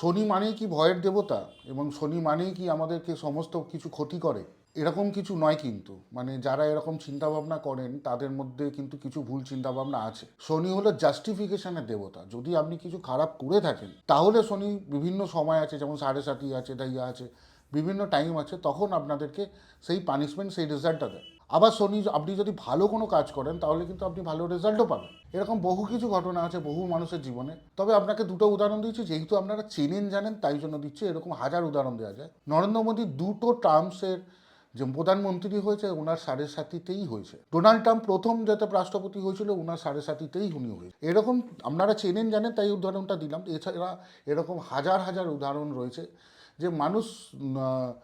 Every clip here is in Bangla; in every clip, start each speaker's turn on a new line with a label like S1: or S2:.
S1: শনি মানেই কি ভয়ের দেবতা এবং শনি মানেই কি আমাদেরকে সমস্ত কিছু ক্ষতি করে, এরকম কিছু নয়। কিন্তু মানে যারা এরকম চিন্তাভাবনা করেন তাদের মধ্যে কিন্তু কিছু ভুল চিন্তাভাবনা আছে। শনি হলো জাস্টিফিকেশনের দেবতা। যদি আপনি কিছু খারাপ করে থাকেন তাহলে শনি বিভিন্ন সময় আছে, যেমন 7.5 আছে, ডাইয়া আছে, বিভিন্ন টাইম আছে, তখন আপনাদেরকে সেই পানিশমেন্ট, সেই রেজাল্টটা দেয়। আবার শনি, আপনি যদি ভালো কোনো কাজ করেন তাহলে কিন্তু আপনি ভালো রেজাল্টও পাবেন। এরকম বহু কিছু ঘটনা আছে বহু মানুষের জীবনে। তবে আপনাকে দুটো উদাহরণ দিচ্ছি, যেহেতু আপনারা চেনেন জানেন তাই জন্য দিচ্ছি। এরকম হাজার উদাহরণ দেওয়া যায়। নরেন্দ্র মোদী দুটো টার্মসের যে প্রধানমন্ত্রী হয়েছে ওনার 7.5-তেই হয়েছে। ডোনাল্ড ট্রাম্প প্রথম যাতে রাষ্ট্রপতি হয়েছিল ওনার 7.5-তেই উনি হয়েছে। এরকম আপনারা চেনেন জানেন তাই উদাহরণটা দিলাম। এছাড়া এরকম হাজার হাজার উদাহরণ রয়েছে যে মানুষ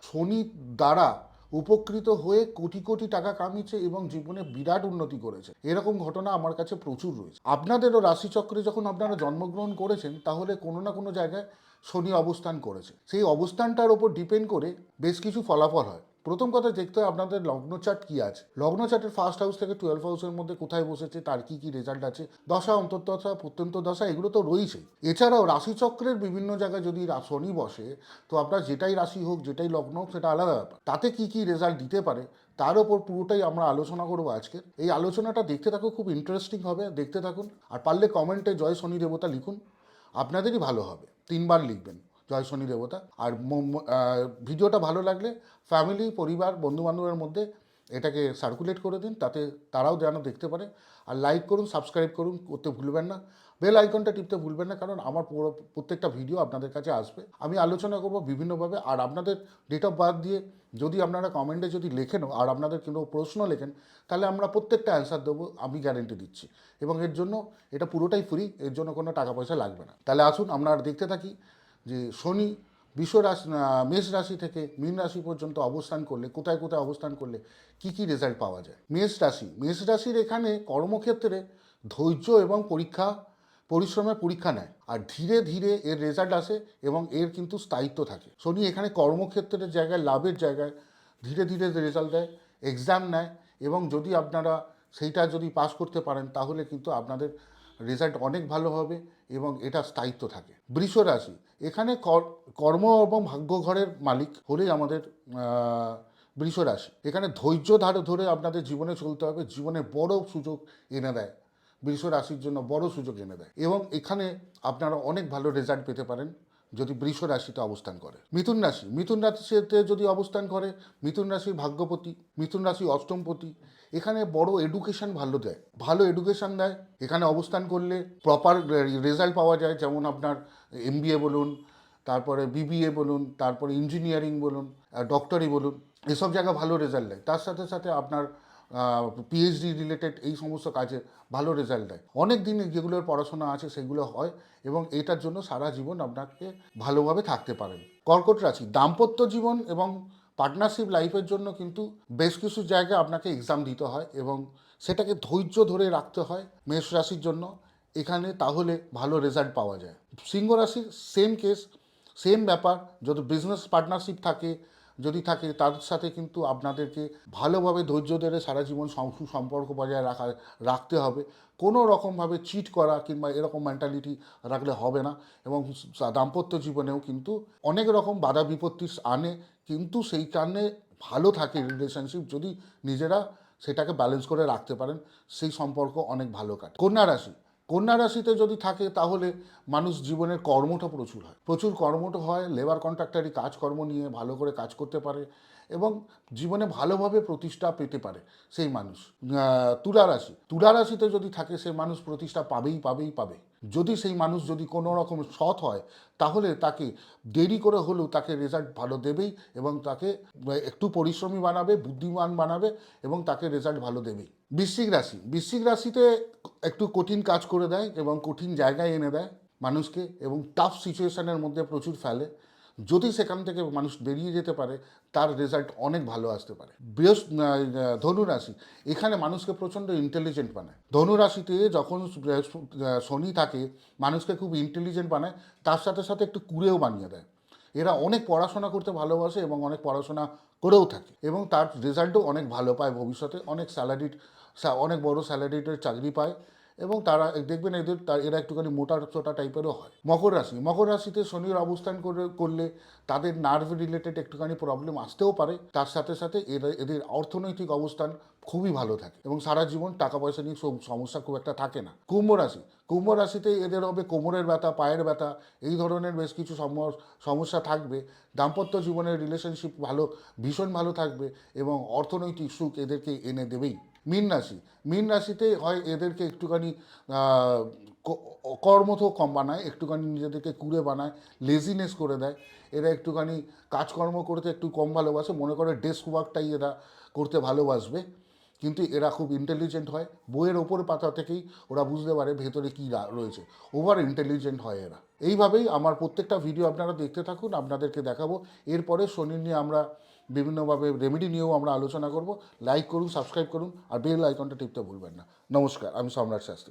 S1: শনি দ্বারা উপকৃত হয়ে কোটি কোটি টাকা কামিয়েছে এবং জীবনে বিরাট উন্নতি করেছে। এরকম ঘটনা আমার কাছে প্রচুর রয়েছে। আপনাদেরও রাশিচক্রে যখন আপনারা জন্মগ্রহণ করেছেন তাহলে কোনো না কোনো জায়গায় শনি অবস্থান করেছে। সেই অবস্থানটার ওপর ডিপেন্ড করে বেশ কিছু ফলাফল হয়। প্রথম কথা দেখতে হয় আপনাদের লগ্ন চার্ট কী আছে। লগ্ন চার্টের ফার্স্ট হাউস থেকে 12 হাউসের মধ্যে কোথায় বসেছে, তার কী কী রেজাল্ট আছে, দশা, অন্তর্দশা, প্রত্যন্ত দশা, এগুলো তো রয়েছেই। এছাড়াও রাশিচক্রের বিভিন্ন জায়গায় যদি শনি বসে তো আপনার যেটাই রাশি হোক, যেটাই লগ্ন হোক, সেটা আলাদা ব্যাপার। তাতে কী কী রেজাল্ট দিতে পারে তার ওপর পুরোটাই আমরা আলোচনা করবো আজকে। এই আলোচনাটা দেখতে থাকুন, খুব ইন্টারেস্টিং হবে, দেখতে থাকুন। আর পারলে কমেন্টে জয় শনি দেবতা লিখুন, আপনাদেরই ভালো হবে। 3বার লিখবেন জয় শনি দেবতা। আর ভিডিওটা ভালো লাগলে ফ্যামিলি, পরিবার, বন্ধুবান্ধবের মধ্যে এটাকে সার্কুলেট করে দিন, তাতে তারাও যেন দেখতে পারে। আর লাইক করুন, সাবস্ক্রাইব করুন, করতে ভুলবেন না। বেল আইকনটা টিপতে ভুলবেন না, কারণ আমার প্রত্যেকটা ভিডিও আপনাদের কাছে আসবে। আমি আলোচনা করব বিভিন্নভাবে। আর আপনাদের ডেট অফ বার্থ দিয়ে যদি আপনারা কমেন্টে যদি লেখেনও আর আপনাদের কোনো প্রশ্ন লেখেন তাহলে আমরা প্রত্যেকটা অ্যান্সার দেবো, আমি গ্যারেন্টি দিচ্ছি। এবং এর জন্য এটা পুরোটাই ফ্রি, এর জন্য কোনো টাকা পয়সা লাগবে না। তাহলে আসুন আমরা দেখতে থাকি যে শনি মেষ রাশি থেকে মীন রাশি পর্যন্ত অবস্থান করলে, কোথায় কোথায় অবস্থান করলে কি কি রেজাল্ট পাওয়া যায়। মেষ রাশির এখানে কর্মক্ষেত্রে ধৈর্য এবং পরিশ্রমের পরীক্ষা নেয়, আর ধীরে ধীরে এর রেজাল্ট আসে এবং এর কিন্তু স্থায়িত্ব থাকে। শনি এখানে কর্মক্ষেত্রের জায়গায়, লাভের জায়গায় ধীরে ধীরে রেজাল্ট দেয়, এক্সাম নেয়, এবং যদি আপনারা সেইটা যদি পাস করতে পারেন তাহলে কিন্তু আপনাদের রেজাল্ট অনেক ভালো হবে এবং এটা স্থায়িত্ব থাকে। বৃষ রাশি এখানে কর্ম এবং ভাগ্য ঘরের মালিক হলেই আমাদের বৃষ রাশি। এখানে ধৈর্য ধরে আপনাদের জীবনে চলতে হবে। জীবনে বড় সুযোগ এনে দেয়, বৃষ রাশির জন্য বড় সুযোগ এনে দেয়, এবং এখানে আপনারা অনেক ভালো রেজাল্ট পেতে পারেন যদি বৃষ রাশিতে অবস্থান করে। মিথুন রাশিতে যদি অবস্থান করে, মিথুন রাশির ভাগ্যপতি, মিথুন রাশি অষ্টমপতি, এখানে বড় এডুকেশন ভালো এডুকেশন দেয়। এখানে অবস্থান করলে প্রপার রেজাল্ট পাওয়া যায়, যেমন আপনার MBA বলুন, তারপরে BBA বলুন, তারপরে ইঞ্জিনিয়ারিং বলুন, ডক্টরি বলুন, এসব জায়গায় ভালো রেজাল্ট দেয়। তার সাথে সাথে আপনার PhD রিলেটেড এই সমস্ত কাজে ভালো রেজাল্ট দেয়। অনেক দিন যেগুলোর পড়াশোনা আছে সেগুলো হয়, এবং এটার জন্য সারা জীবন আপনাকে ভালোভাবে থাকতে পারেন। কর্কট রাশি দাম্পত্য জীবন এবং পার্টনারশিপ লাইফের জন্য কিন্তু বেশ কিছু জায়গায় আপনাকে এক্সাম দিতে হয় এবং সেটাকে ধৈর্য ধরে রাখতে হয় মেষ রাশির জন্য এখানে, তাহলে ভালো রেজাল্ট পাওয়া যায়। সিংহ রাশির সেম কেস, সেম ব্যাপার। যদি বিজনেস পার্টনারশিপ যদি থাকে তার সাথে কিন্তু আপনাদেরকে ভালোভাবে ধৈর্য ধরে সারা জীবন সুসম্পর্ক বজায় রাখতে হবে। কোনো রকমভাবে চিট করা কিংবা এরকম মেন্টালিটি রাখলে হবে না। এবং দাম্পত্য জীবনেও কিন্তু অনেক রকম বাধা বিপত্তি আনে, কিন্তু সেই কারণে ভালো থাকে রিলেশনশিপ যদি নিজেরা সেটাকে ব্যালেন্স করে রাখতে পারেন, সেই সম্পর্ক অনেক ভালো কাটে। কন্যা রাশিতে যদি থাকে তাহলে মানুষ জীবনের কর্মটা প্রচুর কর্মঠ হয়, লেবার কন্ট্রাক্টারি কাজকর্ম নিয়ে ভালো করে কাজ করতে পারে এবং জীবনে ভালোভাবে প্রতিষ্ঠা পেতে পারে সেই মানুষ। তুলা রাশিতে যদি থাকে সে মানুষ প্রতিষ্ঠা পাবে। যদি সেই মানুষ যদি কোনো রকম সৎ হয় তাহলে তাকে দেরি করে হলেও তাকে রেজাল্ট ভালো দেবেই, এবং তাকে একটু পরিশ্রমী বানাবে, বুদ্ধিমান বানাবে, এবং তাকে রেজাল্ট ভালো দেবেই। বৃশ্চিক রাশিতে একটু কঠিন কাজ করে দেয় এবং কঠিন জায়গায় এনে দেয় মানুষকে, এবং টাফ সিচুয়েশনের মধ্যে প্রচুর ফেলে। যদি সেখান থেকে মানুষ বেরিয়ে যেতে পারে তার রেজাল্ট অনেক ভালো আসতে পারে। ধনুরাশি এখানে মানুষকে প্রচণ্ড ইন্টেলিজেন্ট বানায়। ধনুরাশিতে যখন শনি থাকে মানুষকে খুব ইন্টেলিজেন্ট বানায়, তার সাথে সাথে একটু কুঁড়েও বানিয়ে দেয়। এরা অনেক পড়াশোনা করতে ভালোবাসে এবং অনেক পড়াশোনা করেও থাকে, এবং তার রেজাল্টও অনেক ভালো পায় ভবিষ্যতে। অনেক বড় স্যালারির চাকরি পায় এবং তারা দেখবেন এরা একটুখানি মোটা চোটা টাইপেরও হয়। মকর রাশিতে শনির অবস্থান করলে তাদের নার্ভ রিলেটেড একটুখানি প্রবলেম আসতেও পারে। তার সাথে সাথে এদের অর্থনৈতিক অবস্থান খুবই ভালো থাকে এবং সারা জীবন টাকা পয়সা নিয়ে সমস্যা খুব একটা থাকে না। কুম্ভ রাশিতে এদের হবে কোমরের ব্যথা, পায়ের ব্যথা, এই ধরনের বেশ কিছু সমস্যা থাকবে। দাম্পত্য জীবনের রিলেশনশিপ ভীষণ ভালো থাকবে এবং অর্থনৈতিক সুখ এদেরকে এনে দেবেই। মীন রাশিতে হয় এদেরকে একটুখানি কর্মঠ কম বানায়, একটুখানি নিজেদেরকে কুড়ে বানায়, লেজিনেস করে দেয়। এরা একটুখানি কাজকর্ম করতে একটু কম ভালোবাসে, মনে করে ডেস্ক ওয়ার্কটাই এরা করতে ভালোবাসবে। কিন্তু এরা খুব ইন্টেলিজেন্ট হয়, বইয়ের ওপর পাতা থেকেই ওরা বুঝতে পারে ভেতরে কী রয়েছে। ওভার ইন্টেলিজেন্ট হয় এরা। এইভাবেই আমার প্রত্যেকটা ভিডিও আপনারা দেখতে থাকুন, আপনাদেরকে দেখাবো। এরপরে শনি নিয়ে আমরা বিভিন্নভাবে রেমেডি নিয়েও আমরা আলোচনা করব। লাইক করুন, সাবস্ক্রাইব করুন আর বেল আইকনটা টিপতে ভুলবেন না। নমস্কার, আমি সম্রাট শাস্ত্রী।